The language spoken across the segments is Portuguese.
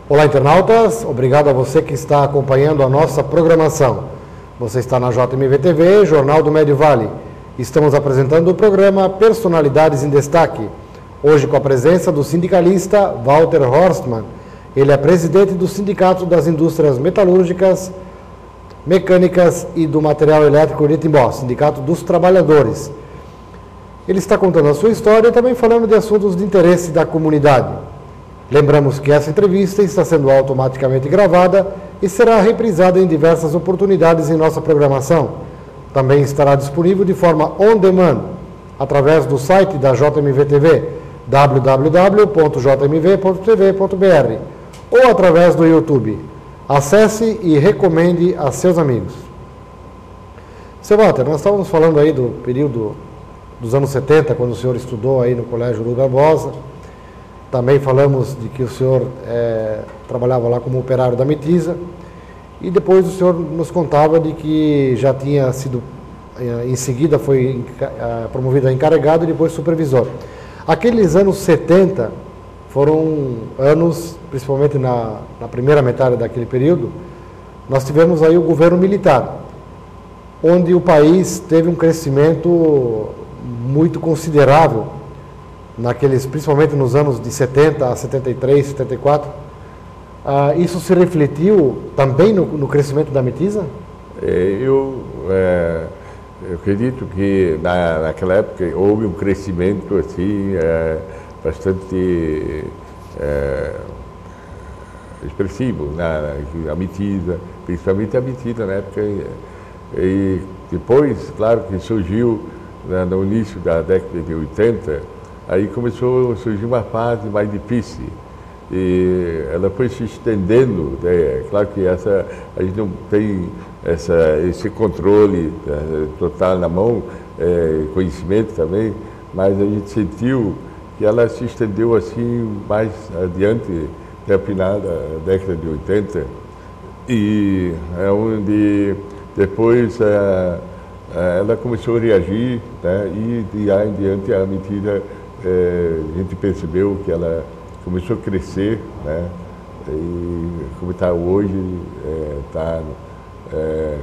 Olá, internautas. Obrigado a você que está acompanhando a nossa programação. Você está na JMV TV, Jornal do Médio Vale. Estamos apresentando o programa Personalidades em Destaque. Hoje com a presença do sindicalista Walter Horstmann. Ele é presidente do Sindicato das Indústrias Metalúrgicas, Mecânicas e do Material Elétrico de Timbó, Sindicato dos Trabalhadores. Ele está contando a sua história e também falando de assuntos de interesse da comunidade. Lembramos que essa entrevista está sendo automaticamente gravada e será reprisada em diversas oportunidades em nossa programação. Também estará disponível de forma on demand, através do site da JMV TV, www.jmv.tv.br, ou através do YouTube. Acesse e recomende a seus amigos. Seu Walter, nós estávamos falando aí do período dos anos 70, quando o senhor estudou aí no Colégio Rui Barbosa. Também falamos de que o senhor trabalhava lá como operário da Metisa. E depois o senhor nos contava de que já tinha sido, em seguida foi promovido a encarregado e depois supervisor. Aqueles anos 70 foram anos, principalmente na primeira metade daquele período, nós tivemos aí o governo militar, onde o país teve um crescimento muito considerável, principalmente nos anos de 70 a 73, 74. Isso se refletiu também no crescimento da Metisa? Eu acredito que naquela época houve um crescimento assim, bastante expressivo na Metisa, principalmente a Metisa na época. E depois, claro que surgiu no início da década de 80, aí começou a surgir uma fase mais difícil e ela foi se estendendo, né? Claro que a gente não tem esse controle total na mão, conhecimento também, mas a gente sentiu que ela se estendeu assim mais adiante, até a final da década de 80, e é onde depois ela começou a reagir, né? E aí em diante a medida a gente percebeu que ela começou a crescer, né? E como está hoje, está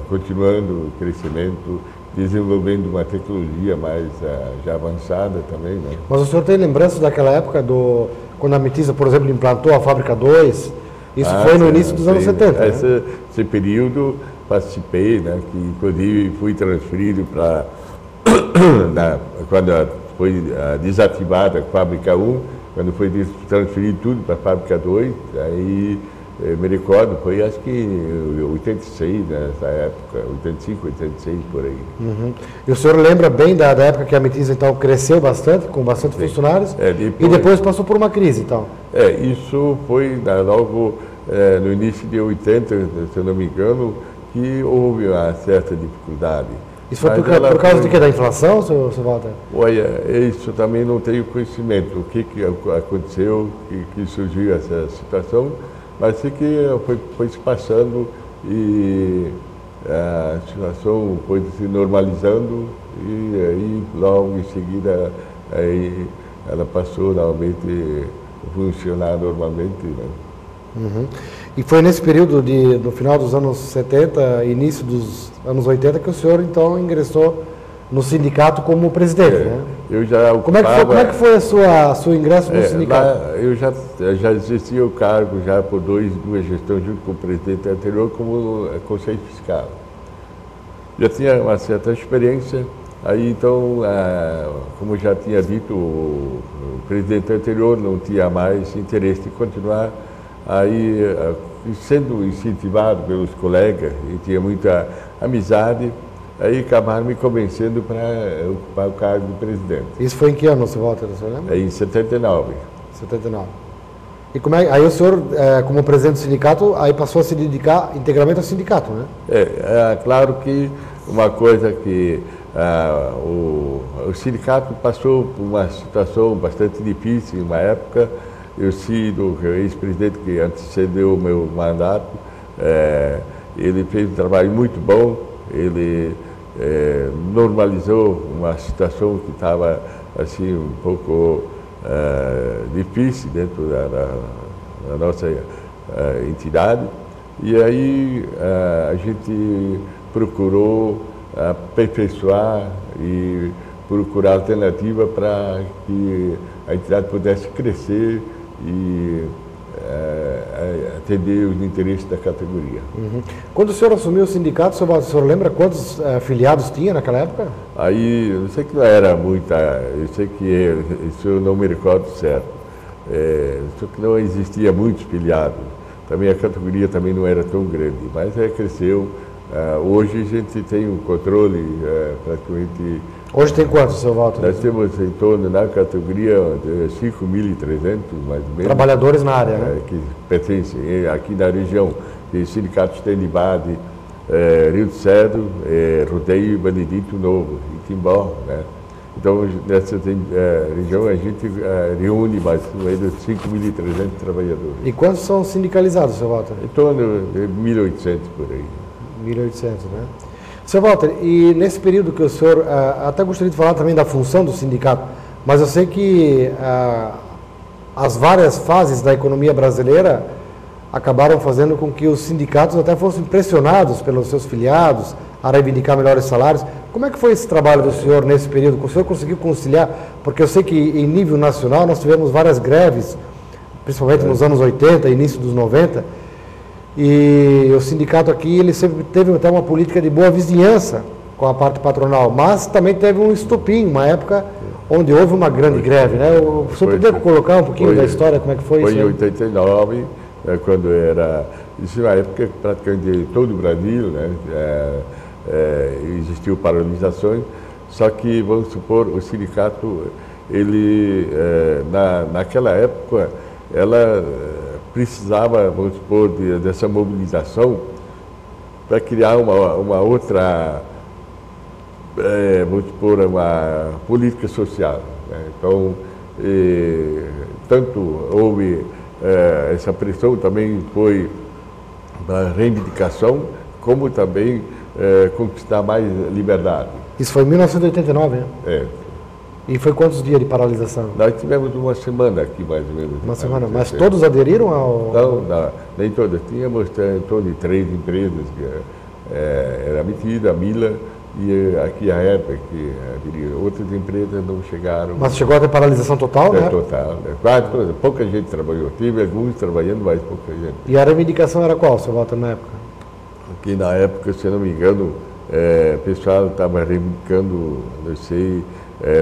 continuando o crescimento, desenvolvendo uma tecnologia mais já avançada também, né? Mas o senhor tem lembranças daquela época, quando a Metisa, por exemplo, implantou a Fábrica 2? Isso foi no início dos anos 70, né? Esse período participei, né? Que inclusive fui transferido para quando foi desativada a Fábrica 1, quando foi transferido tudo para a Fábrica 2, aí me recordo, foi acho que 86, nessa época, 85, 86, por aí. Uhum. E o senhor lembra bem da época que a Metisa, então, cresceu bastante, com bastante funcionários, e depois passou por uma crise, então? Isso foi logo no início de 80, se eu não me engano, que houve uma certa dificuldade. Isso foi por causa de quê? Da inflação, seu Walter? Olha, isso também não tenho conhecimento. O que aconteceu, que surgiu essa situação, mas sei que foi se passando e a situação foi se normalizando e aí logo em seguida aí ela passou realmente a funcionar normalmente, né? Uhum. E foi nesse período no final dos anos 70, início dos anos 80, que o senhor então ingressou no sindicato como presidente, né? Eu já ocupava... Como é que foi seu ingresso no sindicato? Eu já exercia o cargo já por duas gestões junto com o presidente anterior como conselho fiscal. Já tinha uma certa experiência, aí então, como já tinha dito, o presidente anterior não tinha mais interesse de continuar. Aí, sendo incentivado pelos colegas e tinha muita amizade, aí acabaram me convencendo para ocupar o cargo de presidente. Isso foi em que ano, seu Walter, você lembra? Em 79. 79. E aí o senhor, como presidente do sindicato, aí passou a se dedicar integralmente ao sindicato, né? Claro que uma coisa que o sindicato passou por uma situação bastante difícil em uma época. Eu sido o ex-presidente que antecedeu o meu mandato, ele fez um trabalho muito bom, ele normalizou uma situação que estava assim um pouco difícil dentro da nossa entidade, e aí a gente procurou aperfeiçoar e procurar alternativa para que a entidade pudesse crescer e atender os interesses da categoria. Uhum. Quando o senhor assumiu o sindicato, o senhor lembra quantos filiados tinha naquela época? Aí, eu sei que não era muita, eu sei que isso eu não me recordo certo, só que não existia muitos filiados. Também a categoria também não era tão grande, mas cresceu. Hoje a gente tem um controle praticamente... Hoje tem quantos, seu Walter? Nós temos em torno, na categoria, de 5.300, mais ou menos. Trabalhadores na área, né? Que pertencem aqui na região. Tem sindicatos de Libade, Rio do Cedro, Rodeio, Benedito Novo, e Timbó, né? Então, nessa região, a gente reúne mais ou menos 5.300 trabalhadores. E quantos são sindicalizados, seu Walter? Em torno de 1.800 por aí. 1.800, né? Seu Walter, e nesse período que o senhor, até gostaria de falar também da função do sindicato, mas eu sei que as várias fases da economia brasileira acabaram fazendo com que os sindicatos até fossem pressionados pelos seus filiados a reivindicar melhores salários. Como é que foi esse trabalho do senhor nesse período? O senhor conseguiu conciliar? Porque eu sei que em nível nacional nós tivemos várias greves, principalmente nos anos 80, início dos 90, e o sindicato aqui, ele sempre teve até uma política de boa vizinhança com a parte patronal, mas também teve um estopim, uma época onde houve uma grande greve, né? O senhor poderia colocar um pouquinho da história, como é que foi isso? Foi em 89, quando era... Isso na época praticamente de todo o Brasil, né? Existiu paralisações, só que, vamos supor, o sindicato, ele, naquela época, ela precisava, vamos supor, dessa mobilização para criar uma outra, vamos supor, uma política social, né? Então, tanto houve essa pressão, também foi uma reivindicação, como também conquistar mais liberdade. Isso foi em 1989, né? E foi quantos dias de paralisação? Nós tivemos uma semana aqui, mais ou menos. Uma semana, mas todos aderiram ao... Não, nem todas. Tínhamos em torno de 3 empresas que era a Metida, a Mila e aqui a EPA, que aderiram. Outras empresas não chegaram. Mas chegou a ter paralisação total, né? Total. Quase, pouca gente trabalhou. Tive alguns trabalhando, mas pouca gente. E a reivindicação era qual, seu Walter, na época? Aqui na época, se eu não me engano, o pessoal estava reivindicando, não sei...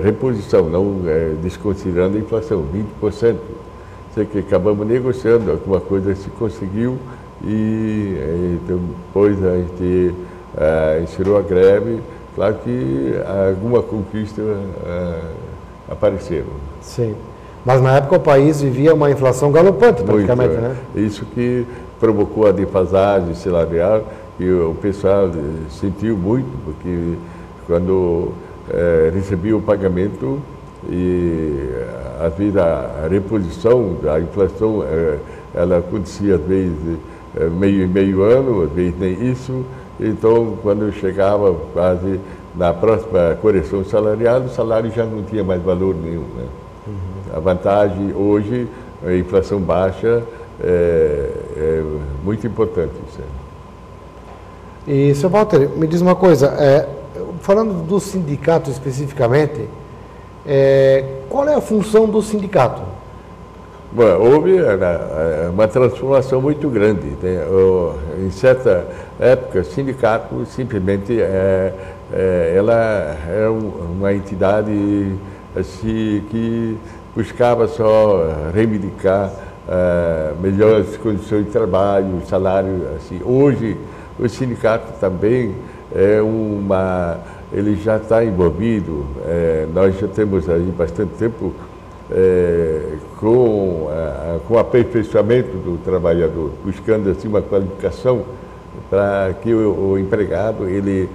reposição, não desconsiderando a inflação, 20%. Sei que acabamos negociando, alguma coisa se conseguiu e depois a gente encerrou a greve. Claro que alguma conquista apareceram. Sim, mas na época o país vivia uma inflação galopante praticamente, né? Isso que provocou a defasagem salarial e o pessoal sentiu muito, porque quando recebia o pagamento e às vezes a reposição da inflação ela acontecia às vezes meio ano, às vezes nem isso. Então, quando chegava quase na próxima correção salarial, o salário já não tinha mais valor nenhum, né? A vantagem hoje, a inflação baixa, é muito importante isso. E, seu Walter, me diz uma coisa, falando do sindicato especificamente, qual é a função do sindicato? Bom, houve uma transformação muito grande. Em certa época, o sindicato simplesmente ela era uma entidade assim, que buscava só reivindicar melhores condições de trabalho, salário. Assim. Hoje, o sindicato também ele já está envolvido, nós já temos aí bastante tempo com o aperfeiçoamento do trabalhador, buscando assim uma qualificação para que o empregado ele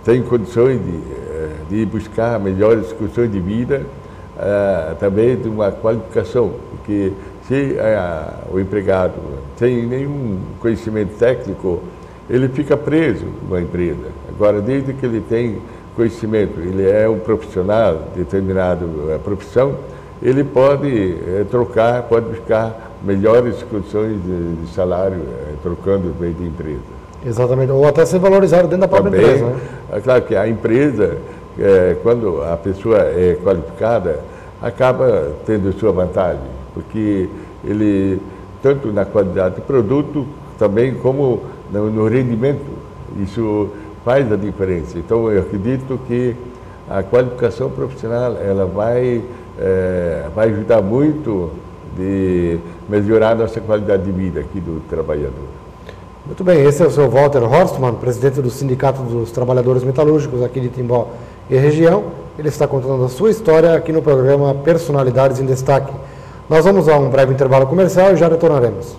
tenha condições de buscar melhores condições de vida através de uma qualificação, porque se o empregado tem nenhum conhecimento técnico, ele fica preso numa empresa. Agora, desde que ele tem conhecimento, ele é um profissional de determinada profissão, ele pode trocar, pode buscar melhores condições de salário, trocando meio de empresa. Exatamente, ou até ser valorizado dentro da própria Também, empresa. Né? É claro que a empresa, quando a pessoa é qualificada, acaba tendo sua vantagem, porque ele, tanto na qualidade do produto, também como no rendimento, isso faz a diferença. Então, eu acredito que a qualificação profissional, ela vai ajudar muito de melhorar a nossa qualidade de vida aqui do trabalhador. Muito bem, esse é o seu Walter Horstmann, presidente do Sindicato dos Trabalhadores Metalúrgicos aqui de Timbó e região. Ele está contando a sua história aqui no programa Personalidades em Destaque. Nós vamos a um breve intervalo comercial e já retornaremos.